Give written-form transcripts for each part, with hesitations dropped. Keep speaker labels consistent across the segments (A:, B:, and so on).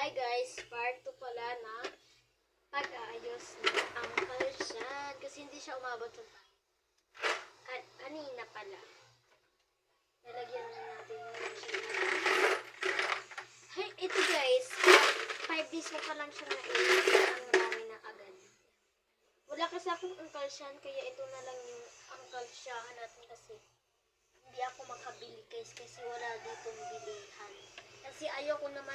A: Hi guys, part 2 pala na pag-aayos ng uncle Sean kasi hindi siya umabot sa time. At kanina pala. Lalagyan na natin yung machine natin. Hey, ito guys, 5 days ko pa lang siya na-edit. Ang dami na agad. Wala kasi akong uncle Sean, kaya ito na lang yung uncle Sean natin kasi hindi ako makabili guys kasi wala ditong bilihan. Kasi ayoko na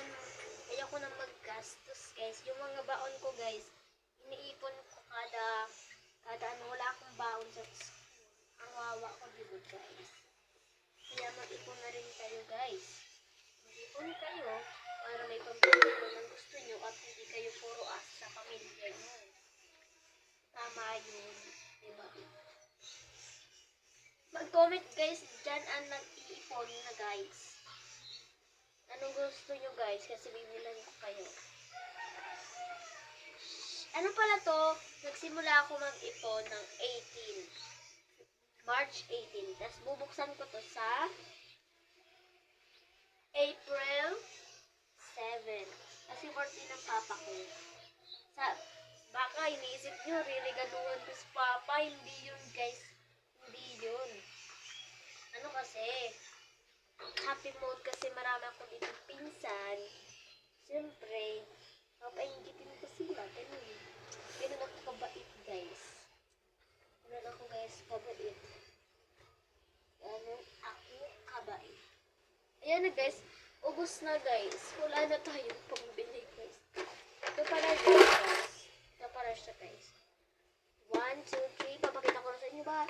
A: maggastos guys. Yung mga baon ko guys, iniipon ko kada ano, wala akong baon sa school. Ang wawa ko dito guys. Kaya mag-ipon na rin kayo guys. Mag-ipon kayo para may pambili ko ng gusto nyo at hindi kayo puro asa sa pamilya nyo. Tama yun, diba? Mag-comment guys dyan ang nag-iipon na guys. Anong gusto nyo guys? Kasi bibilan ko kayo. Ano pala to? Nagsimula ako mag-ipon ng 18. March 18. Tapos bubuksan ko to sa April 7. Kasi birthday ng papa ko. Baka iniisip nyo, ririgaluhan ko si papa. Hindi yun guys. Hindi yun. Ano kasi? Happy mode kasi marami ako dito pinsan. Siyempre, papaingitin ko sila. Ganun ako kabait, guys. Ganun ako, guys, kabait. Ganun ako kabait. Ayan na, guys. Ubus na, guys. Wala na tayong pambili, guys. Ito para guys. Ito para siya, guys. 1, 2, 3. Papakita ko na sa inyo ba?